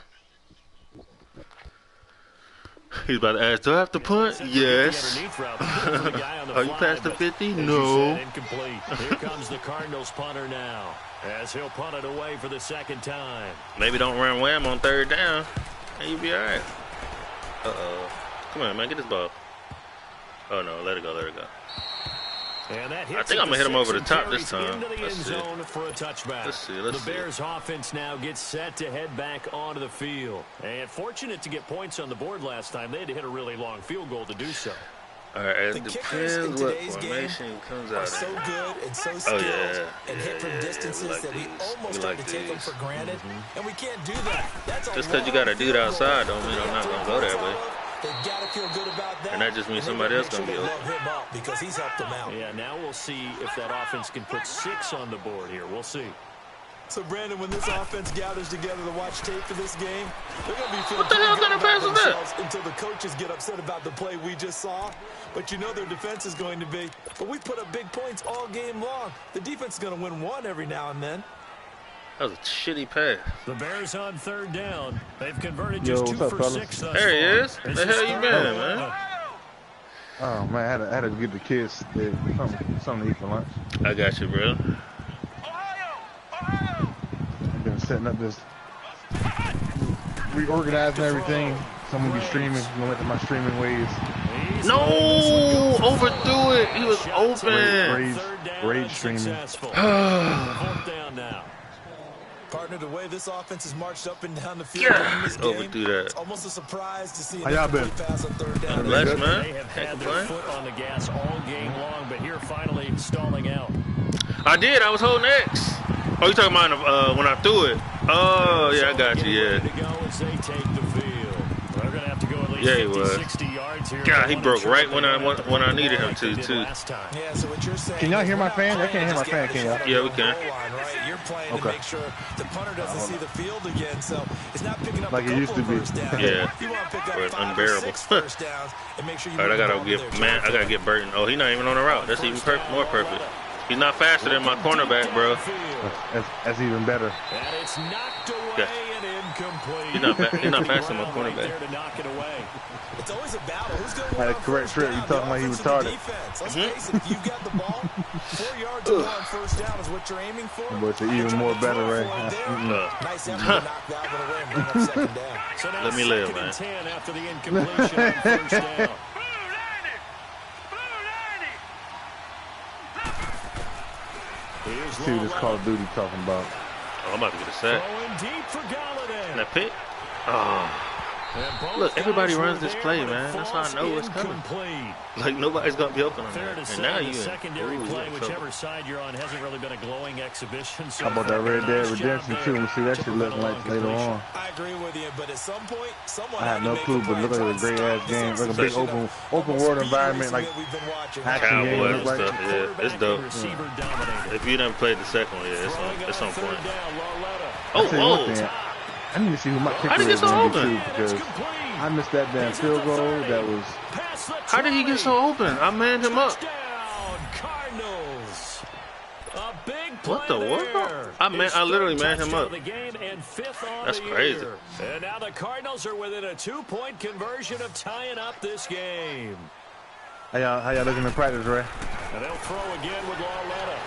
He's about to ask, do I have to punt? Yes. Are you past the 50? No. Incomplete. Here comes the Cardinals punter now, as he'll punt it away for the 2nd time. Maybe don't run wham on 3rd down, and you'll be all right. Uh-oh. Come on, man, get this ball. Oh, no, let it go, let it go. And that I think I'm going to hit him over the top this time. Into the end zone for a touchback. Let's see. The Bears offense now gets set to head back onto the field. And fortunate to get points on the board last time. They had to hit a really long field goal to do so. All right, it depends what formation comes out. So good and so skilled and hit from distances that we almost start to take them for granted. And we can't do that. Just because you got a dude outside don't mean I'm not going to go that way. They gotta feel good about that. And that just means somebody else gonna be open. Him up because he's helped them out. Yeah, now we'll see if that offense can put 6 on the board here. We'll see. So, Brandon, when this offense gathers together to watch tape for this game, they're going to be feeling what the hell kind of pass is that? Until the coaches get upset about the play we just saw. But you know their defense is going to be. But we put up big points all game long. The defense is going to win one every now and then. That was a shitty pass. The Bears on 3rd down. They've converted just 2 for 6 thus there he is. Where the hell you been, man? Oh, man, I had to get the kids something to eat for lunch. I got you, bro. I've been setting up this, reorganizing everything. So I'm going to be streaming, going into my streaming ways. No! Overthrew it. He was open. Rage streaming. Partner, the way this offense has marched up and down the field in this game, overthrew that. it's almost a surprise to see How y'all been? pass on third down. I'm blessed, man. They have had their foot on the gas all game long, but here finally stalling out. I did. I was holding X. Oh, you talking about when I threw it? Oh, yeah, I got you. Yeah. Yeah, he was. God, he broke right when I needed him to, too. Yeah, so what you're saying, Can y'all hear my fan? I can't hear my fan, can y'all? Yeah, we can. You're playing to make sure the punter doesn't see the field again, so it's not picking up Like a it used to be. first downs. Yeah. You want to pick up Or it's 5 or unbearable. 6 first downs and make sure you All right, I move the gotta ball get to their I gotta get Burton. Oh, he's not even on the route. That's even more perfect. He's not faster than my cornerback, bro. That's even better. And it's knocked away Yeah. and incomplete. He's not faster than my cornerback. There to knock it away. It's always a battle. Who's going to Had win a on correct first trip. down? You talking The like he offense or the retarded. defense? Let's face it, if you've got the ball, 4 yards or more on first down is what you're aiming for. But it's even more better, right? Nice effort to knock that one away and bring up second down. So now Let me live, 2nd and man. 10 after the incompletion on first down. Here's See what this Lawler. Call of Duty talking about. Oh, I'm about to get a sack. Throwing deep for Galladay. And that pick? Oh. And both Look, everybody guys runs were this there, play, but it man. That's how I falls know it's coming. incomplete. Like, nobody's gonna be open on Fair that. to And say, now the you in. secondary Ooh, play, you're in whichever trouble. side you're on, hasn't really been a glowing exhibition. So How about that far. Red Dead Nice job Redemption there 2? We'll see that to shit looking prevent a like long later completion. on. I agree with you, but at some point, someone I had have to no make clue, a but play look like and a great try and ass stop game, this like a big exhibition open of world speed environment, racing like that we've been watching. action game. Cowboys Look and like stuff. Yeah, it's dope. Receiver dominated. If you done played the second one, yeah, it's on Throwing point. on third down, Lawler. Oh, tell you one whoa. thing, I need to see who my How kicker did he is get so going to be open? too, because Complete. I missed that damn He's at field the goal. 30. That was Past the How did he get so 20. open? I manned him up. Touchdown, Cardinals. A big play What the world? there. I literally His manned third him touchdown up. of the game and 5th on That's the crazy. year. And now the Cardinals are within a 2-point conversion of tying up this game. how y'all looking in practice, Ray? And they'll throw again with Lauletta.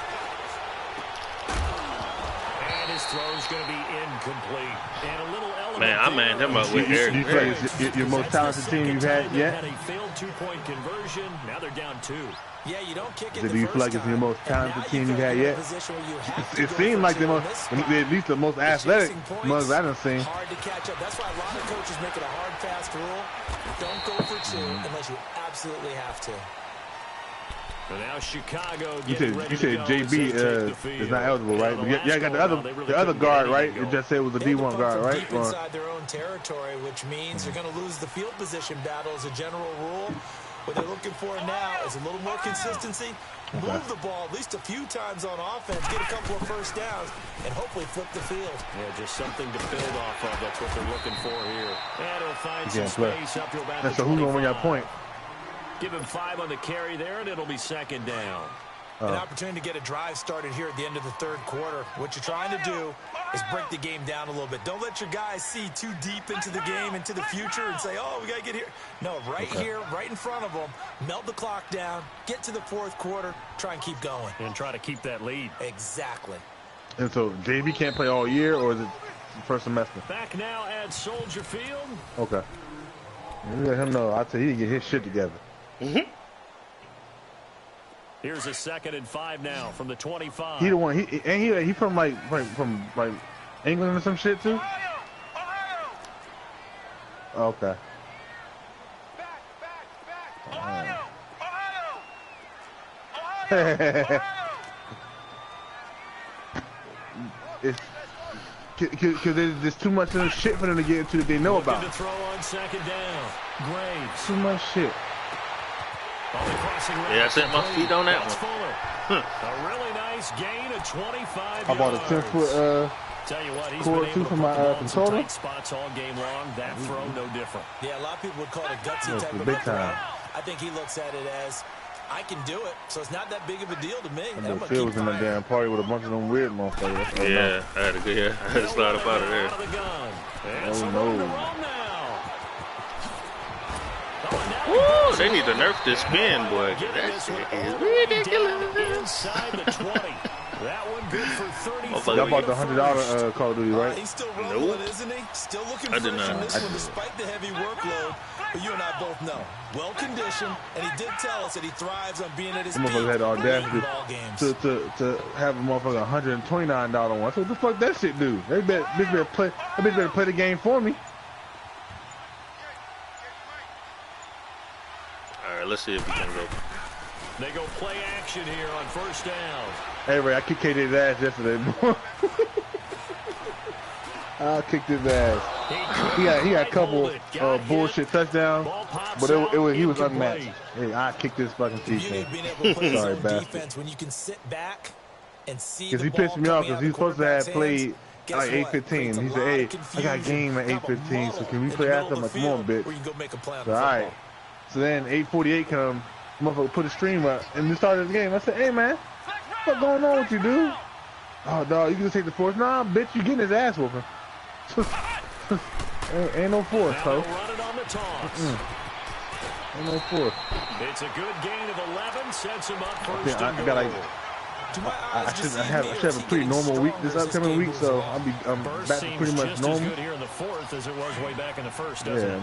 And his throw's going to be incomplete. And a little element Man, I manned him up with Do Eric. you feel like it's your most talented team you've had They yet? had a failed 2-point conversion. Now they're down 2. Yeah, you don't kick it Do the you first feel like it's your time, most and talented now you team you've feel had you're in a yet? position where you have to It go seemed for like two the in most, this spot. at least the most The athletic chasing points, ones I done seen. hard to catch up. That's why a lot of coaches make it a hard, fast rule. Don't go for 2 unless you absolutely have to. And now Chicago You getting ready said to go as they JB take the field. is not eligible, right? the But yeah, last got go around, they really the other couldn't guard, get right? anything It just said it was a They have to D1 punt guard, from right? deep Or, inside their own territory, which means they're going to lose the field position battle as a general rule. What they're looking for now is a little more consistency. Move the ball at least a few times on offense, get a couple of first downs, and hopefully flip the field. Yeah, just something to build off of. That's what they're looking for here. And he'll find some can't play. space up to about and the so who's gonna win your 25. point? Give him 5 on the carry there, and it'll be 2nd down. An opportunity to get a drive started here at the end of the third quarter. What you're trying to do is break the game down a little bit. Don't let your guys see too deep into the game, into the future, and say, oh, we got to get here. No, right here, right in front of them, melt the clock down, get to the fourth quarter, try and keep going. And try to keep that lead. Exactly. And so JB can't play all year, or is it first semester? Back now at Soldier Field. Okay. You let him know. I tell you, he get his shit together. Here's a 2nd and 5 now from the 25. He the one. He from like England or some shit too. Okay. It's because there's too much of shit for them to get into that they know Looking about. to throw on 2nd down. Graves. Too much shit. On the crossing route. Yeah, I set my feet on that That's one. Fuller. A really nice gain of 25 I bought a yards. 10-foot Tell you what, he's cord been too able for to my put the ball in some controller. tight spots all game long. That throw, no different. Yeah, a lot of people would call it a gutsy Yeah, type the of big look time. around. I think he looks at it as, I can do it, so it's not that big of a deal to me. And I'm And going Phil to was keep in the firing. damn party with a bunch of them weird motherfuckers. Yeah, I had to slide up out of there. Out of the gun. And Oh, some no. room to roam now. Oh, Woo, they need to nerf this spin, boy. 'Cause Getting that this shit one is all the way ridiculous. down inside the 20. That one good for 33. Y'all bought the $100 Call of Duty, right? He's still rolling, isn't he? Still looking I did fresh in not. this one despite the heavy workload. But you and I both know, well-conditioned, and he did tell us that he thrives on being at his Some peak. motherfuckers had the audacity ball games. to have a motherfucker $129 one. So what the fuck that shit do? That bitch better play the game for me. All right, let's see if we can go. They go play action here on first down. Hey Ray, I kicked KD's ass yesterday, boy. I kicked his ass. He had a couple bullshit touchdowns, but he was unmatched. Hey, I kicked his fucking teeth. Sorry, bastard. When you can sit back and see because he pissed me off because he's supposed to have played like 8:15. He said, "Hey, I got a game at 8:15, so can we play after?" I'm like, "Come on, bitch." So, all right. So then 8:48 comes. Motherfucker put a stream up and we started the game. I said, "Hey man, what's going on with you, dude?" "Oh dog, you can just take the force." "Nah, bitch, you getting his ass whooping." ain't no force, Now so. run it on the toss. Ain't no force. It's a good gain of 11. Sets him up first and I got like. goal. I should have a pretty normal week this upcoming week, so I'm Burst back to pretty seems much just normal. as good here in the fourth as it was way back in the first, doesn't it?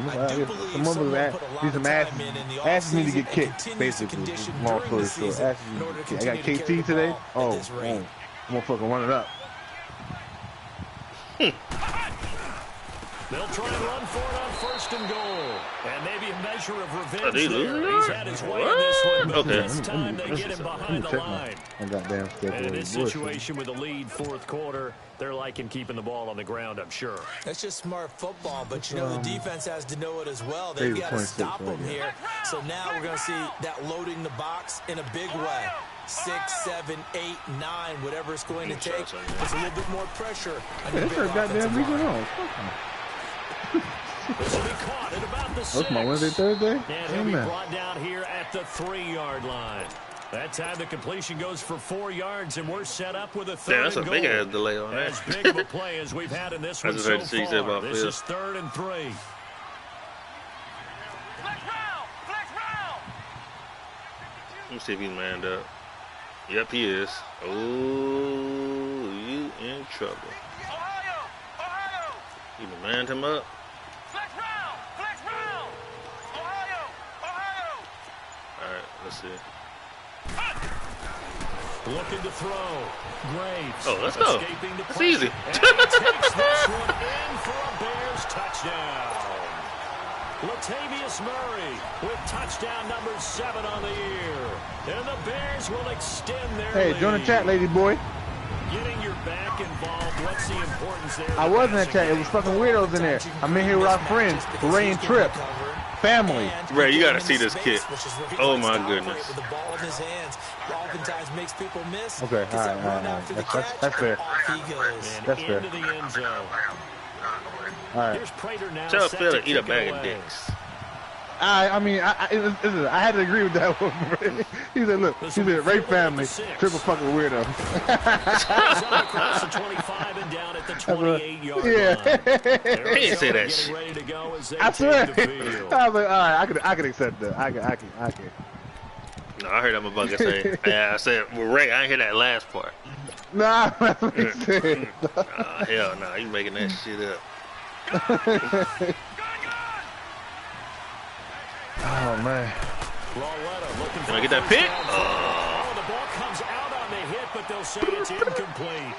Some motherfuckers asking me to get kicked, basically. Long story short, asking me to get kicked. I got KT today. Oh, man. I'm gonna fucking run it up. They'll try and run for it on first and goal. And maybe a measure of revenge they there. losing He's now? had his way in this one, but Okay. this time they get him behind the line. I got damn And in this situation with the lead fourth quarter, they're liking keeping the ball on the ground, I'm sure. That's just smart football, but you know the defense has to know it as well. They've got to stop them here. So now we're going to see that loading the box in a big way. 6, 7, 8, 9, whatever it's going to take. It's a little bit more pressure. That's our goddamn reason on. This will be caught at about the 6. That's my Wednesday, Thursday. And he'll be brought down here at the 3-yard line. That time the completion goes for 4 yards, and we're set up with a third Yeah, that's a and big goal. ass delay on that. As big of a play as we've had in this one just so heard the Chiefs say far. about This Phil. is 3rd and 3. Let me see if he's manned up. Yep, he is. Oh, you in trouble. You done manned him up. All right, let's see. Looking to throw. Graves. Oh, let's go. Escaping the That's pressure. easy. And he takes this one in for a Bears touchdown. Latavius Murray with touchdown number 7 on the year. And the Bears will extend their Hey, lead. join the chat, lady boy. Getting your back involved. What's the importance there? I was in that chat. It was fucking weirdos in there. I'm in here with our friends, Ray and Trip. Family. Ray, you gotta see this kid. Oh my goodness. With the ball in his hands, oftentimes makes people miss. Okay, all right. That's fair. Off he goes. And That's fair. into the end zone. All right. Here's Prater now. Tell set Phil to kick eat a it bag of away. dicks. I mean, I had to agree with that one. He said, "Look, he said, Ray family, triple fucking weirdo." He's on across the 25 and down at the 28-yard Yeah. line. He didn't say that Getting shit. ready to go as they I swear. take the field. I was like, all right, I could accept that. I can. No, I heard that motherfucker say. Yeah, I said, well, Ray, I ain't hear that last part. Nah, that's what he said. Hell no, you making that shit up. Oh man. Can I get that pick? Oh, the ball comes out on the hit, but they'll say it's incomplete.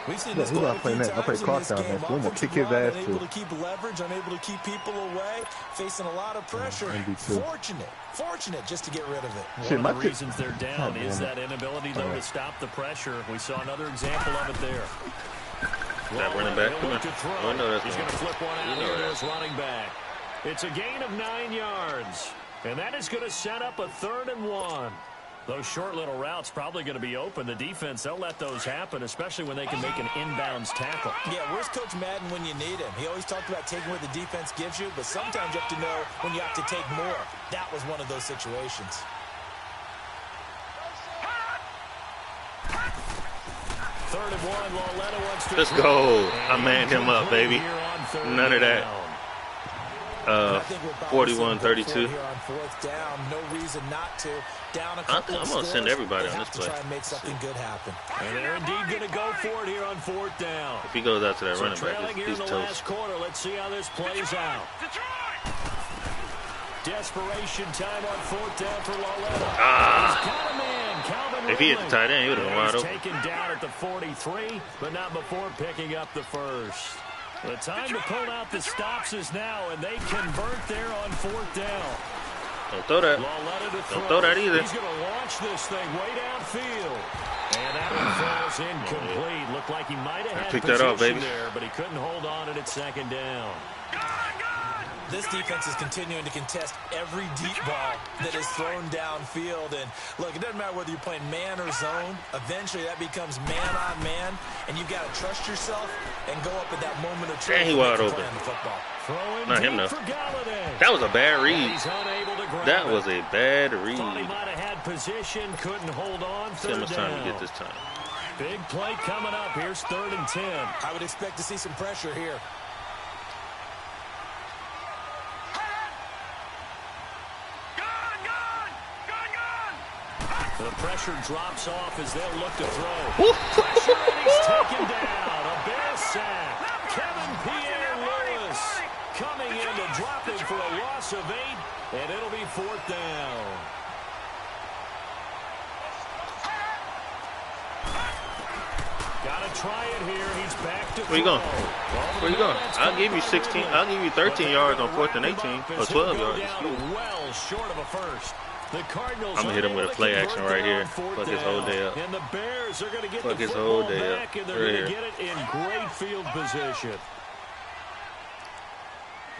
We've seen Look, this who quite I a play few next? I play times in cross this down game. next. I'm gonna kick his Offensive ass line too. unable to keep leverage, unable to keep people away, facing a lot of pressure. Mb2. Fortunate just to get rid of it. Shit, One my of the kid. reasons they're down is that inability, though, to stop the pressure. We saw another example of it there. That running back, He'll come look on. to throw. Oh, I know that's He's one. going to flip one out You know here to that. his running back. It's a gain of 9 yards, and that is going to set up a 3rd and 1. Those short little routes probably going to be open. The defense, they'll let those happen, especially when they can make an inbounds tackle. Yeah, where's Coach Madden when you need him? He always talked about taking what the defense gives you, but sometimes you have to know when you have to take more. That was one of those situations. Third and 1, Lauletta wants to Let's throw. go. And I manned him up, baby. here on 3rd None of that. down. 41-32. Here on fourth down, no reason not to. Down a I couple think I'm of gonna send scores, everybody they on have this to play. try and make something good happen. And they're indeed going to go for it here on fourth down. If he goes out to that So running trailing back, here he's in the toast. last quarter. Let's see how this plays out. Desperation time on fourth down for Lauletta. He's got a man, Calvin If he hit the Ridley. tight end, he would have been wide He's open. taken down at the 43, but not before picking up the first. The time to pull out the stops is now, and they convert there on fourth down. Don't throw that. Lauletta to Don't throw that either. He's going to launch this thing way downfield. And that one falls incomplete. Looked like he might have had Pick that off, position baby. there, but he couldn't hold on at second down. This defense is continuing to contest every deep ball that is thrown downfield. And look, it doesn't matter whether you're playing man or zone. Eventually, that becomes man on man, and you've got to trust yourself and go up at that moment of truth. And he to make wide a open. play on the football. Throwing Not him, deep though. for Galladay. That was a bad read. He's unable to grab That it. was a bad Thought he read. might have had position, couldn't hold on. See how Third much time down. you get this time. Big play coming up. Here's 3rd and 10. I would expect to see some pressure here. The pressure drops off as they'll look to throw. Pressure, and he's taken down. A Bear sack. Kevin Pierre-Louis coming in to drop him for a loss of 8, and it'll be 4th down. Gotta try it here. He's back to Where you going? throw. Where you going? I'll give you 16. I'll give you 13 yards on 4th and 18 or 12 yards. Well short of a first. The Cardinals I'm gonna hit him with a play action right here. Fuck Fuck his whole day up. And the Bears are going to get Fuck the his whole football day up. back, and they're Right going to here. get it in great field position. You're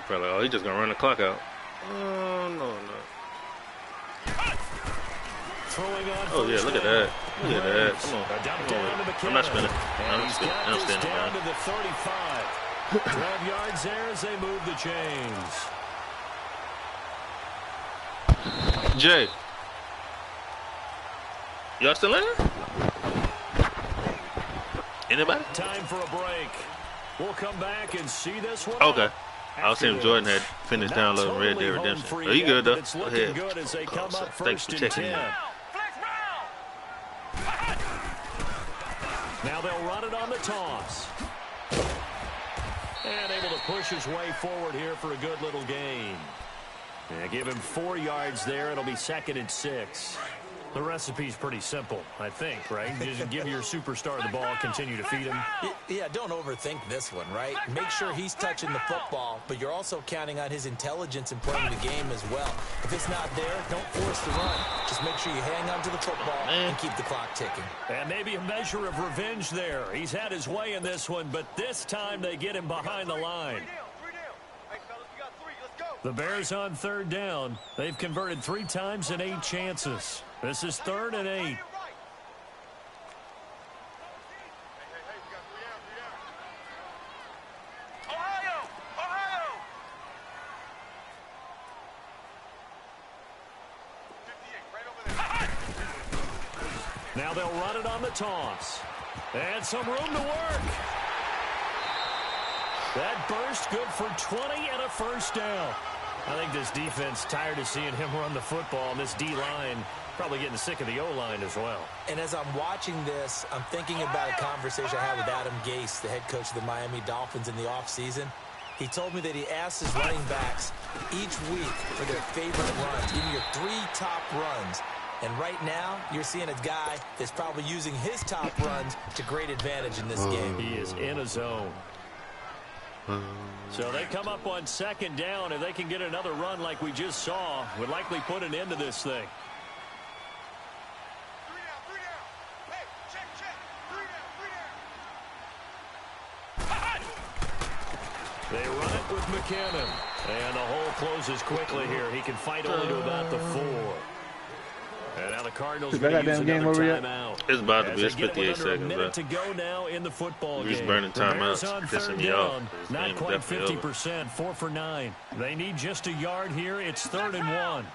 probably, oh, he's just gonna run the clock out. Oh no. Throwing on Oh yeah, look at that. Look at that. Come on. I'm not spinning. And I'm he's spinning. got I'm this standing down down. to the 35. 12 yards there as they move the chains. Jay, y'all still in there? Anybody? Time for a break. We'll come back and see this one. Okay. I was After seeing Jordan had this. finished Not downloading Red Dead totally home Redemption. free Oh, you yet, good but though? It's Go looking ahead. good as they come up Thanks first for and checking 10. in. Now they'll run it on the toss. And able to push his way forward here for a good little gain. Yeah, give him 4 yards there. It'll be 2nd and 6. The recipe's pretty simple, I think, right? Just give your superstar the ball, continue to feed him. Yeah, don't overthink this one, right? Make sure he's touching the football, but you're also counting on his intelligence in playing the game as well. If it's not there, don't force the run. Just make sure you hang on to the football and keep the clock ticking. And maybe a measure of revenge there. He's had his way in this one, but this time they get him behind the line. The Bears on 3rd down. They've converted 3 times in 8 chances. This is 3rd and 8. Now they'll run it on the toss. And some room to work. That burst good for 20 and a first down. I think this defense tired of seeing him run the football, and this D-line probably getting sick of the O-line as well. And as I'm watching this, I'm thinking about a conversation I had with Adam Gase, the head coach of the Miami Dolphins in the offseason. He told me that he asked his running backs each week for their favorite runs. Give me your 3 top runs. And right now, you're seeing a guy that's probably using his top runs to great advantage in this game. He is in a zone. So they come up on 2nd down. If they can get another run like we just saw, would likely put an end to this thing. They run it with McKinnon. And the hole closes quickly here. He can fight only to about the 4. And now the Cardinals Is that going to use goddamn game another over yet? timeout. It's about to be. As It's they get it 58 with under a seconds minute left. to go now in the football We're just game. burning The Bears timeouts, on pissing 3rd me off. down. This Not game is quite definitely over. 50%, 4 for 9. They need just a yard here. It's 3rd and 1.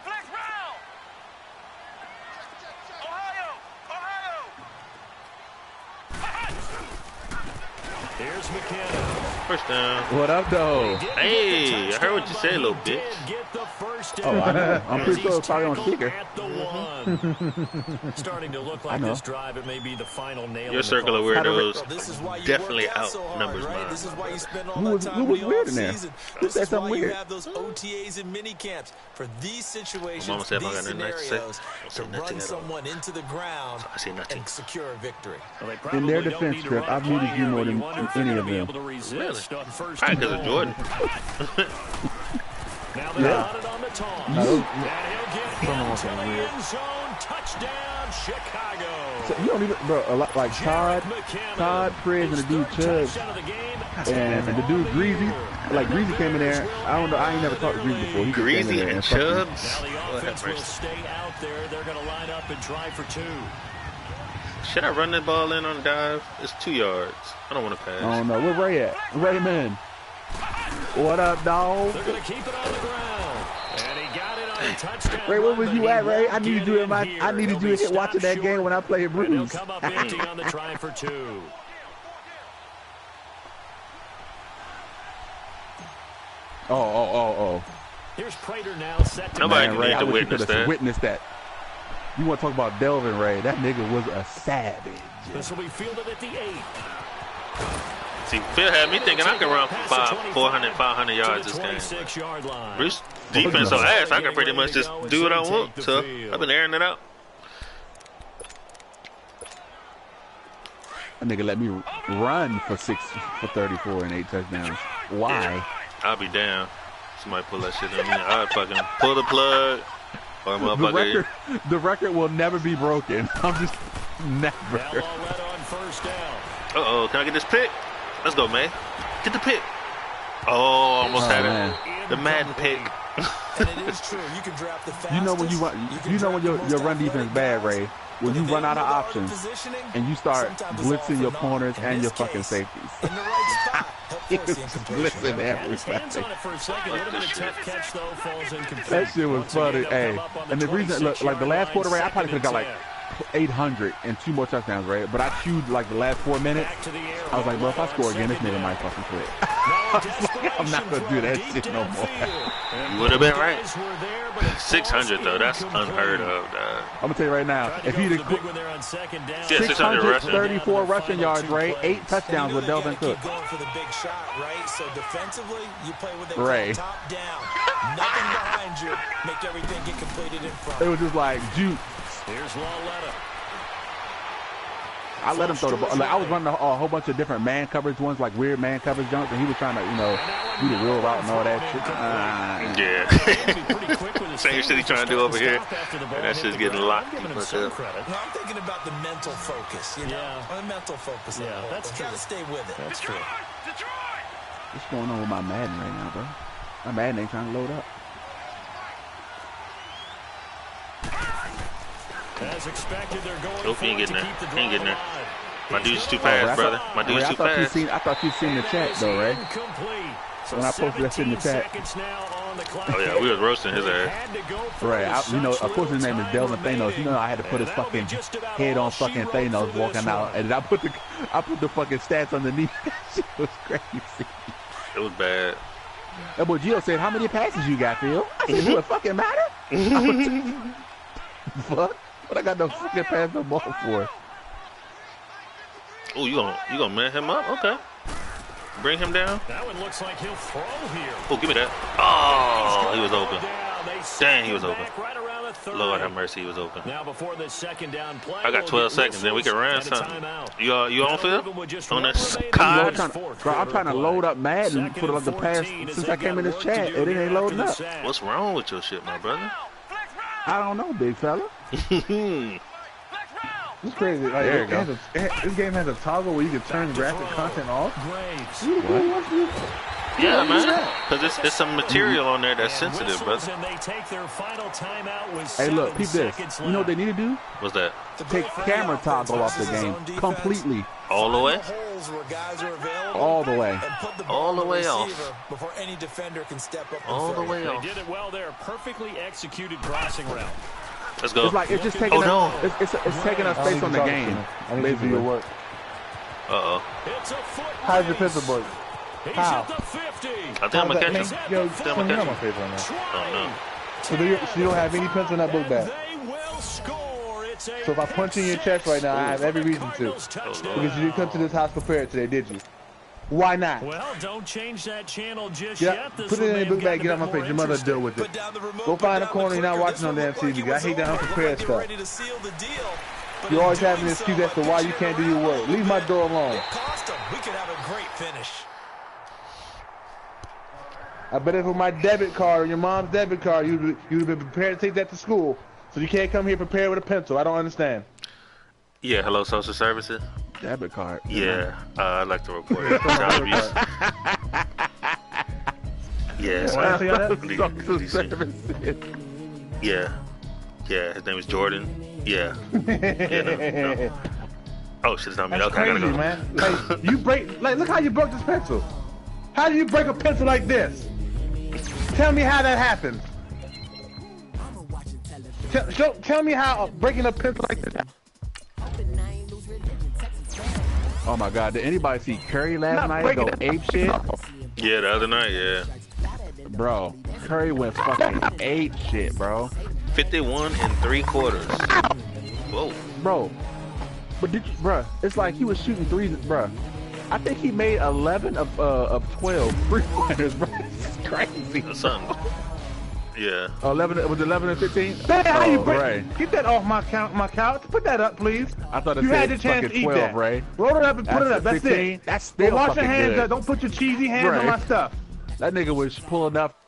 Here's McKinnon. First down. What up, though? Hey, I heard what you said, little bitch. Oh, I know. I'm pretty sure it's probably on speaker. Starting to look like this drive, it may be the final nail. Your circle of weirdos definitely outnumbers mine. This is why you spend all Who that time was in the weird in there? offseason. Who This said is why something you weird? have those OTAs and mini camps for these situations, Mama said if I these got nothing nice to say, scenarios, I'll to say nothing run at all. someone into the ground I say nothing. and secure a victory. In their defense, Trip, I've needed you more than any of them. Really? Probably because of Jordan. Now they're on it on the toss. And he'll get into the end zone. Touchdown, Chicago. So you don't even, bro, a lot like Todd, Prez, and the dude Chubbs, and the dude Greasy. Like Greasy came in there. I don't know. I ain't never talked to Greasy before. He just came in Greasy there and fucking- Chubbs. Now the offense will stay out there. They're going to line up and try for 2. Should I run that ball in on the dive? It's 2 yards. I don't want to pass. I don't know. Where Ray at? Raymond. What up, dog? They're going to keep it on the ground. And he got it on a touchdown. Ray, where was run, you but at, he Ray? won't I needed get you in my. here. I needed He'll you be in watching that stopped game when I played short, and he'll Bruce. come up empty on the try for 2. Oh. Here's Prater now set to Nobody Man, can Ray, need I to wish you witness could have that. witnessed that. You want to talk about Delvin, Ray? That nigga was a savage. This will be fielded at the 8. See, Phil had me thinking I could run for 400, 500 yards this game. 26-yard line. Bruce defense so ass, I can pretty much just do what I want. So I've been airing it out. That nigga let me run for 34 and 8 touchdowns. Why? I'll be down. Somebody pull that shit on me. I'll fucking pull the plug. Or motherfucker. The record will never be broken. I'm just never. on first down. Uh-oh, can I get this pick? Let's go, man. Get the pick. Oh, almost had it. The Madden pick. And it is true. You can draft the fastest. You know when your run defense bad, Ray. When you run out of options and you start blitzing your corners and your fucking safeties. In the right spot. Blitzing Hands on everybody. it for a second. A little bit of tough catch, though. Falls incomplete. That shit was Once again, funny. they'll Hey, come up on and the reason, look, like the last 26-yard quarter, Ray, I line, probably could have got like 800 and 2 more touchdowns, Ray. But I chewed like the last 4 minutes. back to the air. I was like, bro, if I score again, this nigga might fucking quit. I'm not gonna do that shit no more. You would have been right. 600 though, that's unheard of. I'm gonna tell you right now, if he'd have quit. Yeah, 600 rushing. 634 rushing yards, Ray. 8 touchdowns with Delvin Cook. Keep going for the big shot, right? So defensively, you play with Ray. top down. Nothing behind you. Make everything get completed in front. It was just like juke. Here's Lawletta. I let him throw the ball. Like, I was running a whole bunch of different man coverage ones, like weird man coverage jumps, and he was trying to, do the wheel route and all that shit. Yeah. Same shit he trying to do over here. And that shit's getting locked. No, I'm thinking about the mental focus, The mental focus. Yeah, that's true. Gotta stay with it. That's true. What's going on with my Madden right now, bro? My Madden ain't trying to load up. As expected, they're going Nope, he ain't getting there. He ain't getting there. My dude's too Ray, fast, brother. My dude's too fast. I thought you'd seen the chat, though, Ray. When I posted that shit in the chat. Oh, yeah, we was roasting his ass. Right, of course his name is Delvin Thanos. You know I had to put his fucking head on fucking Thanos walking out, and I put the fucking stats underneath. That shit was crazy. It was bad. That boy Gio said, "How many passes you got, Phil?" I said, "Do it fucking matter?" Fuck, but I got no fucking pass no ball for. Oh, you gonna man him up? Okay. Bring him down. That one looks like he'll throw here. Oh, give me that. Oh, he was open. Dang, he was open. Lord have mercy, he was open. Now before the second down play, I got 12 seconds, then we can run something. You on, Phil? On that card? Bro, I'm trying to load up Madden for the past since I came in this chat, and it ain't loading up. What's wrong with your shit, my brother? I don't know, big fella. It's crazy. Like, There you go. This game has a toggle where you can turn graphic content off. Yeah, man. Because it's some material on there that's sensitive, brother. Hey, look, peep this. You know what they need to do? What's that? Take camera toggle off the game completely. All the way? All the way. All the way off. Before any defender can step up. All the way They off. did it well there. Perfectly executed crossing route. Let's go. It's like it's just taking Oh, no. it's taking us space on the game. Basically. Uh-oh. It's a foot How's your race. pencil break? He's How? at the 50. I think I'm gonna catch him. Yo, I'm tell gonna me catch my him. face right now. Twenty. So you don't have any pencil in that book bag. They will score. It's a So if I punch you in your chest right now, I have every reason to. Cardinals touchdown. Because you didn't come to this house prepared today, did you? Why not? Well, don't change that channel just Yeah, yet. This put one it may in the have book bag, gotten get a out my bit face. more Your mother interesting. deal with it. Put down the remote, Go put find a down corner, the you're not clicker. watching on This damn one looked TV. like I it hate was that over. unprepared Looked like stuff. ready to seal the deal. But You're in always having doing an excuse so, as to why you can't do your work. Leave my door alone. It cost him. We could have a great finish. I bet if it was my debit card or your mom's debit card, you'd have been prepared to take that to school. So you can't come here prepared with a pencil. I don't understand. Yeah, hello, social services. Debit card. Yeah, I'd like to report child abuse. Yeah, so Why I say all that? Social services. Yeah, his name is Jordan. Yeah. No. Oh shit, it's not me. That's Okay, I crazy, gotta go. man. Like, you break, like, look how you broke this pencil. How do you break a pencil like this? Tell me how that happened. Tell me how breaking a pencil like this. Oh my God! Did anybody see Curry last night go ape shit? Yeah, the other night, yeah. Bro, Curry went fucking ape shit, bro. 51 3/4. Whoa. Bro, but bro, it's like he was shooting threes, bro. I think he made 11 of 12 3-pointers, bro. It's crazy. That's something. Yeah. 11 was it 11 and 15? Man, how you Oh, break? Ray. Get that off my couch. Put that up, please. I thought it You had said your chance fucking to eat 12, that. Ray. Roll it up and put it up. That's 15. it. That's Go still wash your fucking hands good. up. Don't put your cheesy hands on Right. my stuff. That nigga was pulling up